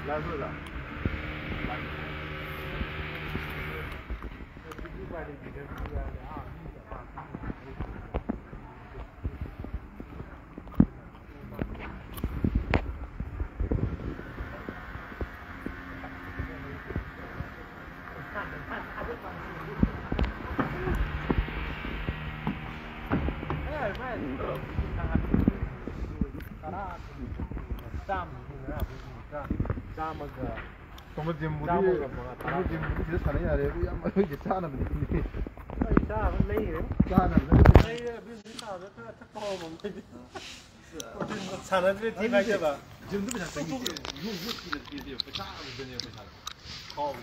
蓝色的。产能这地方去吧，就那么想生意，用别不下，真的不下。好。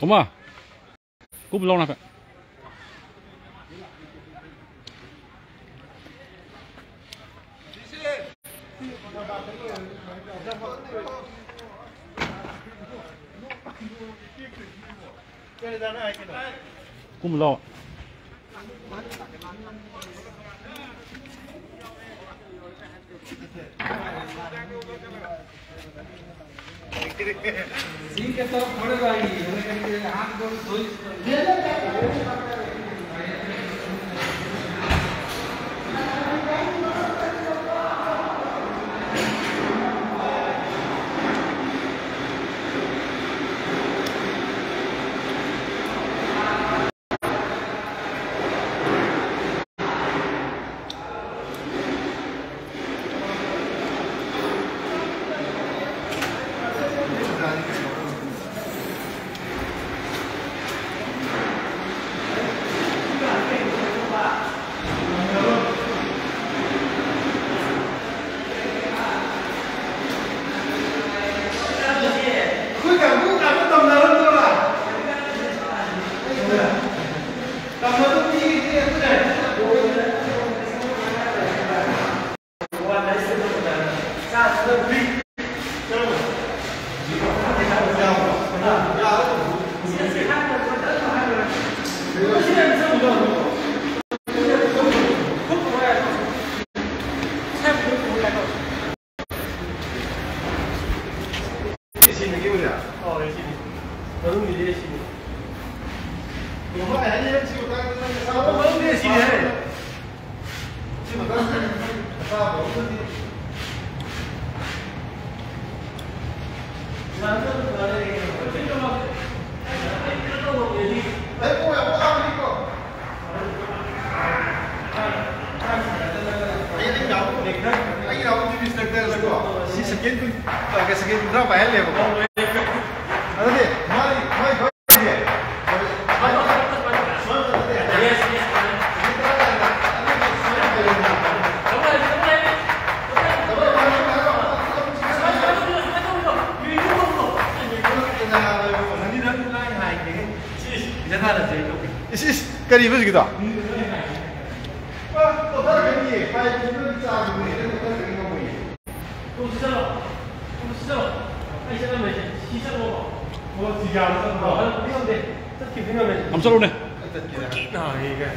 Đúng rồi. Cúp lâu nào vậy? Cúp lâu. Singkat थोड़े भाई हाथ गोल धोई Cái gì đó? Không luôn này.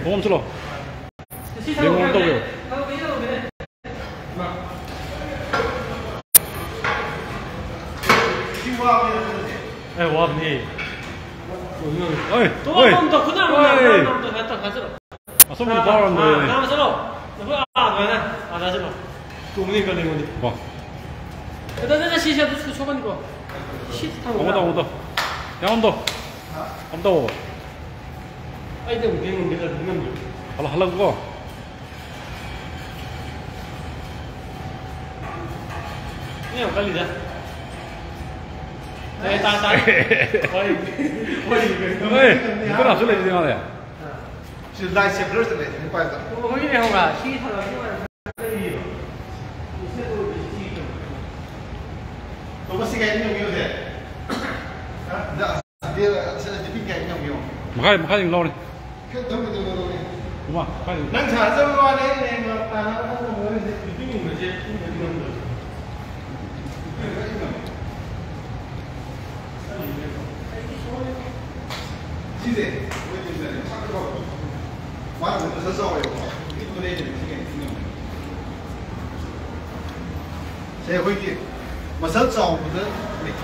Không luôn. Đừng ngon đâu rồi. 네, 와, 언니. 어이, 조금만 더 그냥 더 가지러. 아, 선물 바라는데. 나가서로. 나가서로. 동네 걸린 거니. 봐. 그다음에 시세도 초반 거. 시타고. 오다. 양원도. 엄다 먹어. 아이 때 우리는 내가 누군 거. 할라 그거. 그냥 빨리자. 네, 따. 어이. 이거 나 줄래 이제 말이야. 是来些不是的，你怪的。我跟你讲啊，西塔的我们现在用没有的？啊，那别了，现在就应该用没有？ 막하지 나오네.懂。 엄마, 가지. 난 자전거 안에 내가 따라가는 거는 느낌이 뭐지? 시세, 왜 이래? 차가 완전 서서워요. 이거에 되게 제 회기 뭐 서서부터 이렇게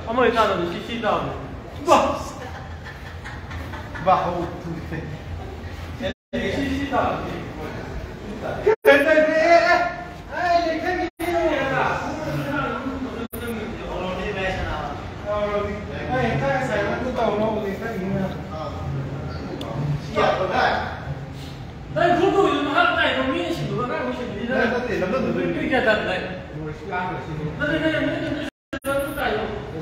어머니 따로 시시다. 와. 봐, 시시다. 난 그거 요즘 하나 이거 민식도 나고 싶은데. 그게 다 돼. 나는 그냥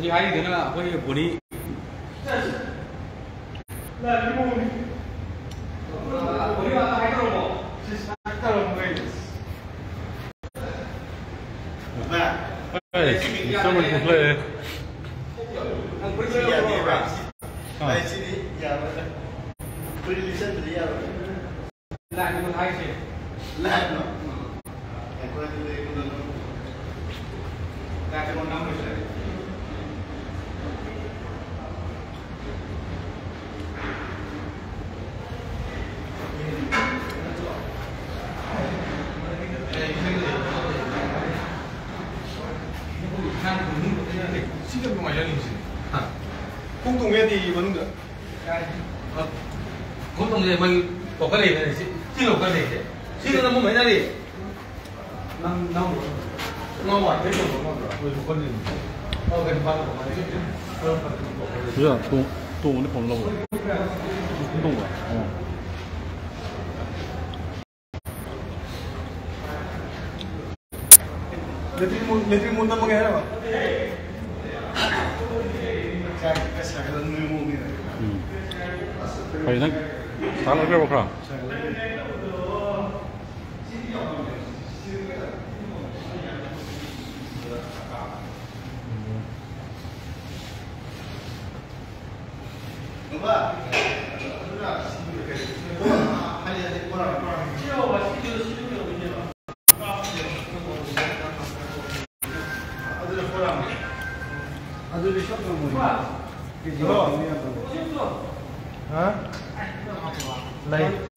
thì ai thì nó là cái của đi 선물 complete. lại cái con hai chị lại nó ra cho con 50 rồi 시점 관련이지. 공동회 thì vẫn được. 공동회 mình có cái này xin lỗi cái này chứ. Xin nó mấy này đi. Năm ngon ngoài thế rồi ngon rồi. Con gì? Gần bao nhiêu? 뭐야, 또 오늘 번 넣어. 운동 거야. Letri muna mo ngayon ba? Sa ganun mo muna. 과연 잘 알아보라. 아들이 셔터 뭐? 이거. hả? Này.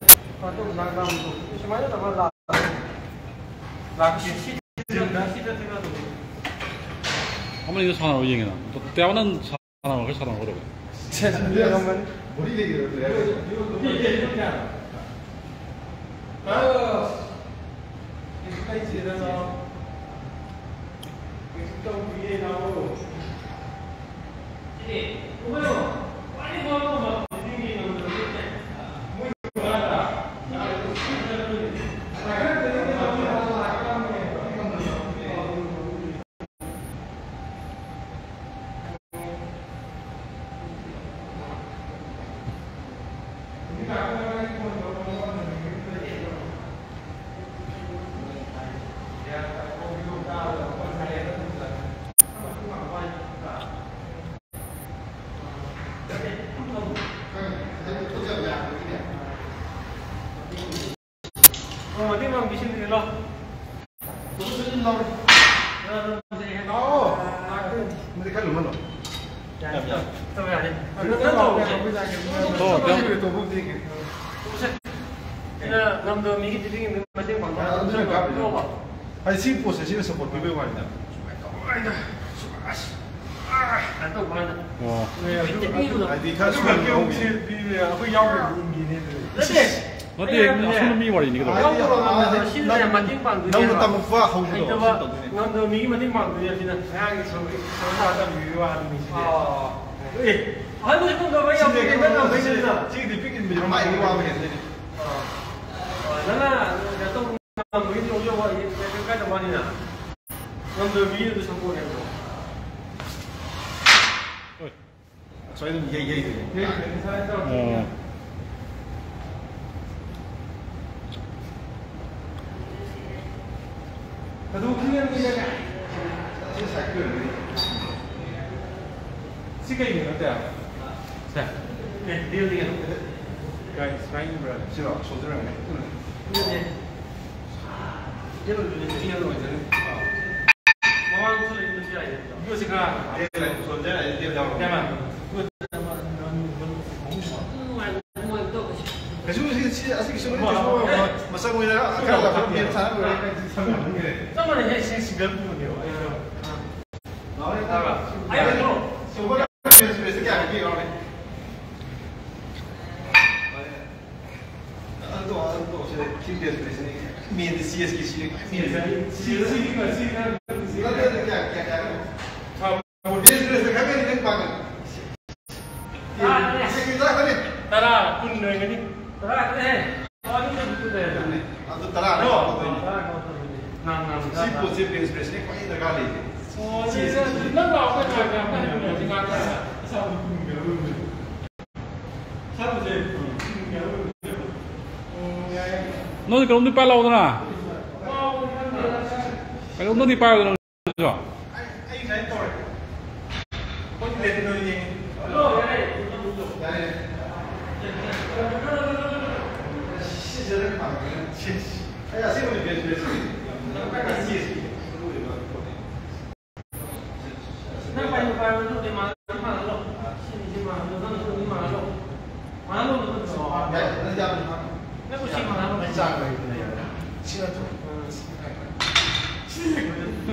어머니 이거 사나워 이행이나. 또 때우는 사나워 그 사나워 그러고. 제 그러면 머리 얘기를 해. 아. 이까지 일어나. 좀 위에 나오고. 빨리 가고 막信你了。不是你老。哦，那得看龙门了。怎么样的？那老的。多不这个。不是。那咱们的民间这个没地方搞，这个多吧？还是不是现在生活特别晚的。哎呀，俺都完了。哦。哎，你看，这个给我们会咬人，那对。那对，那米味儿你个都。现在没地方对。那我们不好哎，对吧？咱们民没地方对，现在。哎，你说啥子鱼啊？哦。对。还不是更多没有，那个没事的。这个毕竟没买鱼啊，没得。那都没有就我也干什么呢？我们米都成过年了。对。所以你也。哦。那都肯定没得干。这才个人的。这个有的。是。对，六点。该翻译不了，是吧？说这人的。对。这个今天我真啊，妈妈出来就出来，又是个。对，说这来对不对？对吗？可是这个其实这个什么我上回来看到后面3个人参观的。这么人家是个不牛，哎呦。然后呢？还有什么？什么？是干的地方的。多现在听的是那个面的 CSK 系列，面的 CSK 那个干。啊，我这是看看你能办的。啊，对。这个快点。当然，不能个你。当然，对。啊，你这不对。啊，都当然了。那。西部这边是那快点干的。哦，这个那老会干的，那就没干的。差不多。那kalau ni palau tu na. Kalau ni palau tu na. Ai sai to. Ko ni le no ni. Lo ya.哎呀，这个你别。那快就得马上弄，心里嘛，有那个你马上弄，马上弄就走啊。那家里吗？那不行，马上弄。价格有那样的。现在走。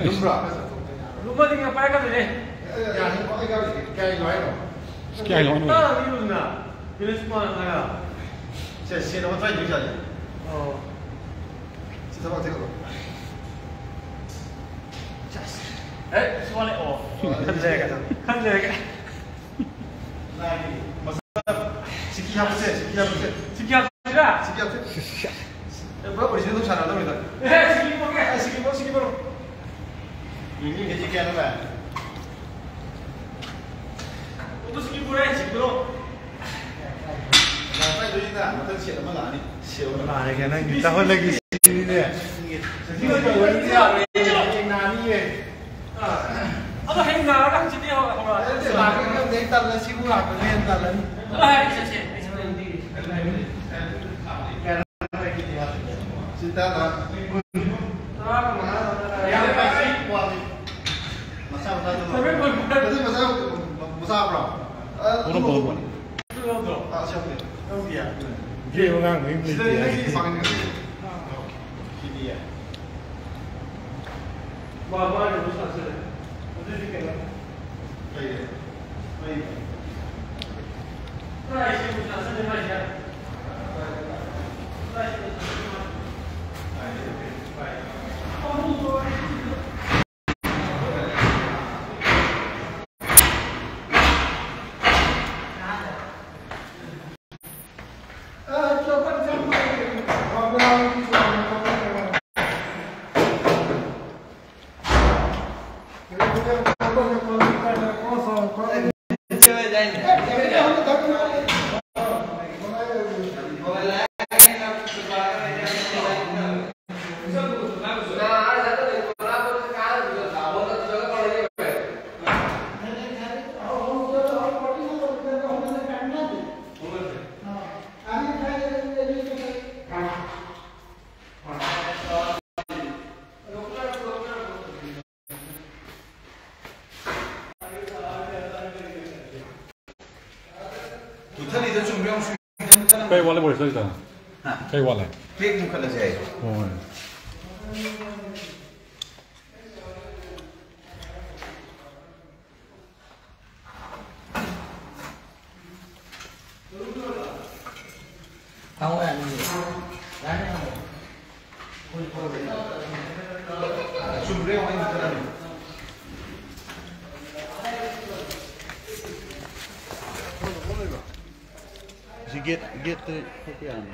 有不啦？如果这个摆个人，呀，你摆个该来了。该来了。那你就是呢，有人什么那个？现在我再留下去。哦。这他妈这个。哎，说了哦，看这个，看这个。那你，我是，CK 不是，CK 是吧？不要我以前都穿了，都没得。哎，CK不干，CK不。你可以干了呗。我都CK不来，CK不动。再多一点，我都写那么难的，写我哪里看那你待会那个新的，这个文字啊，你哪里的？啊，都很难的，今天好了。哪个没得了，西湖哪个没得了？哎，谢谢，没什么问题。是的呢。这我看没没这个放那个。我也不算是的，我这里给了。可以，可以。那也行不行？30块钱。那行。cây vọt lên một rồi giờ cây vọt này Kek muka lah saya. ôi Không ăn gì. Đấy. Sumber yang ini kan. You get the kopian.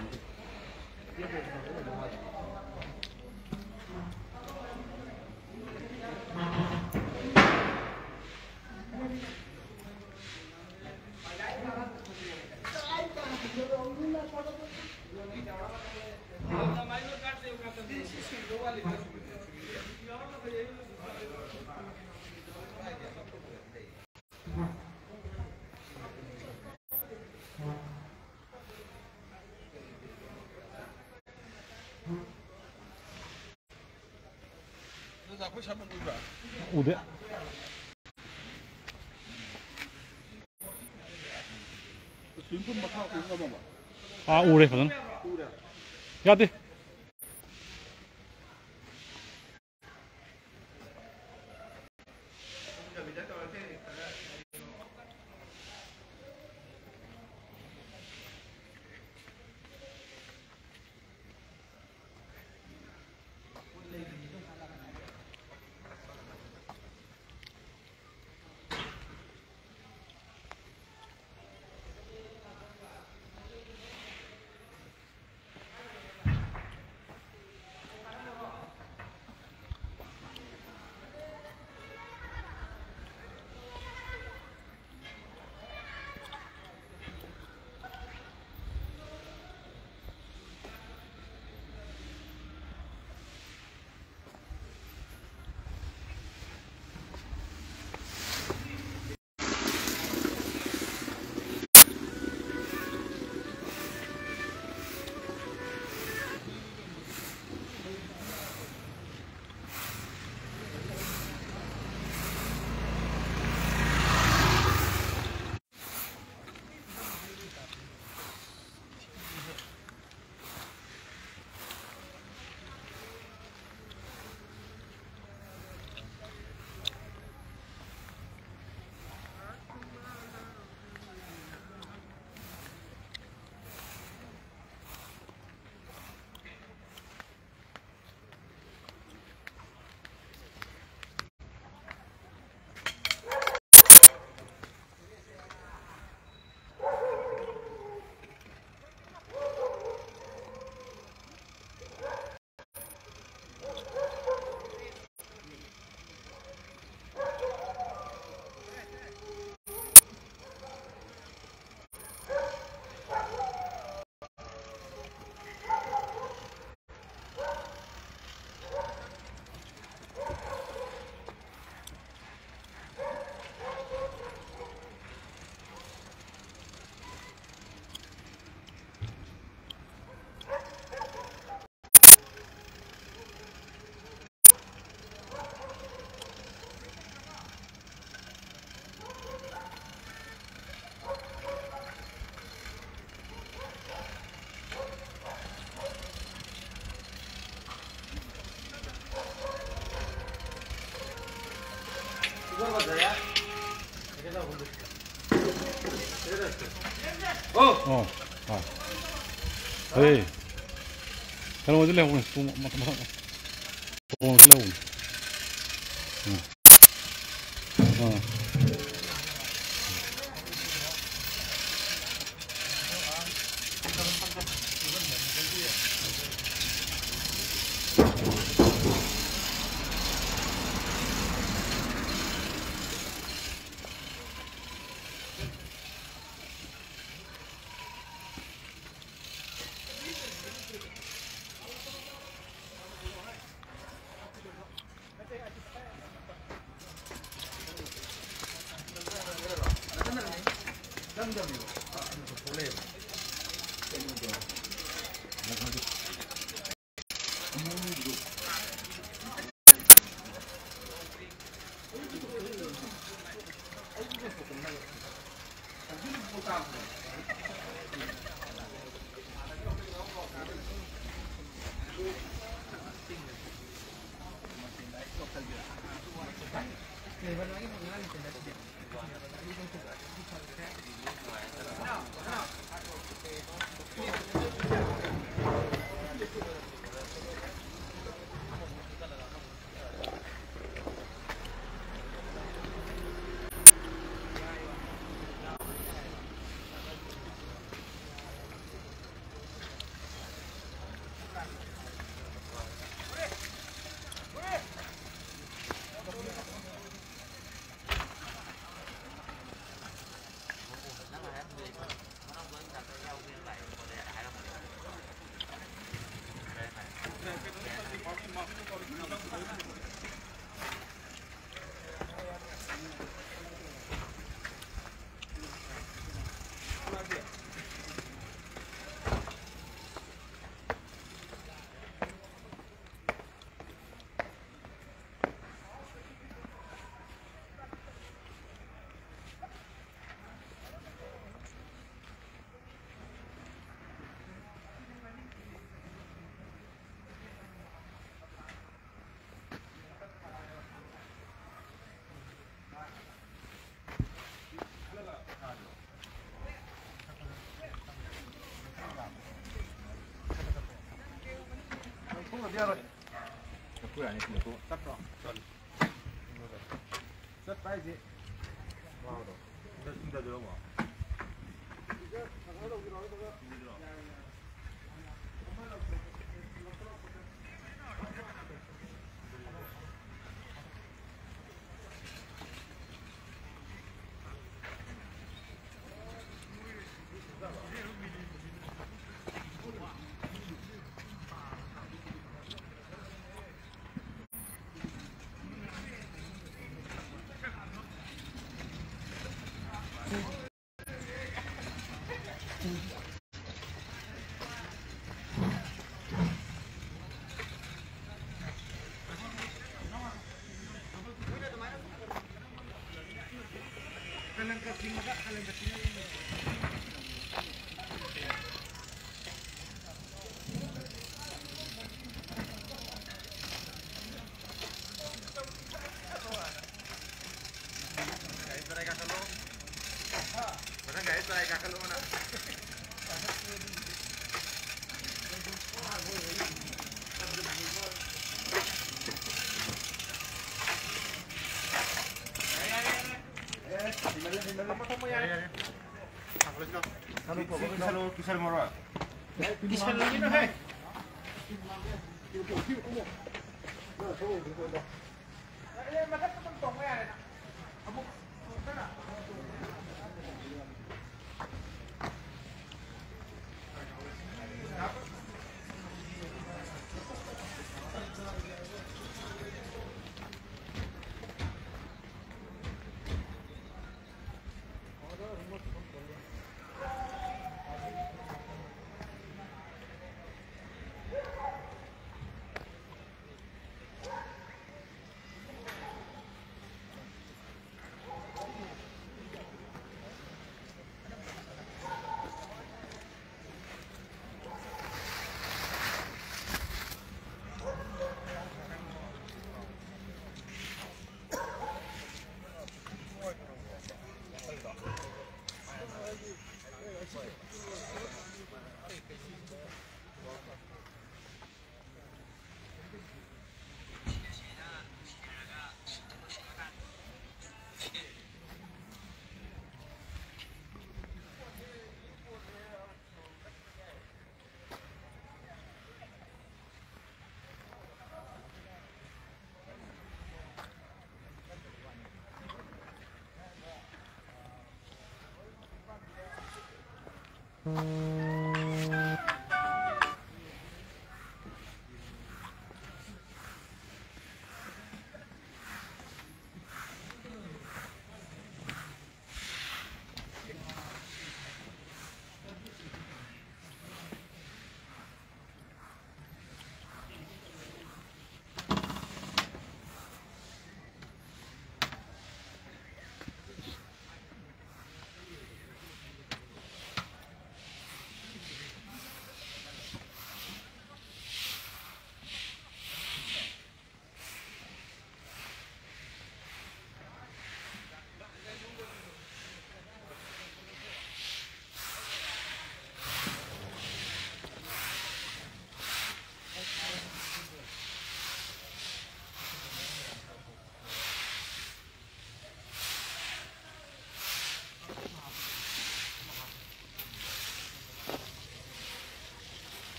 udah à u đây phải không gạt đi 어, 아, 에이, kalau mau jelek, masak, mau jelek,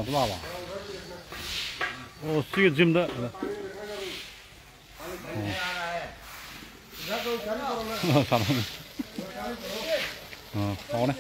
知道吧？是个 gym 的。啥东西？好呢。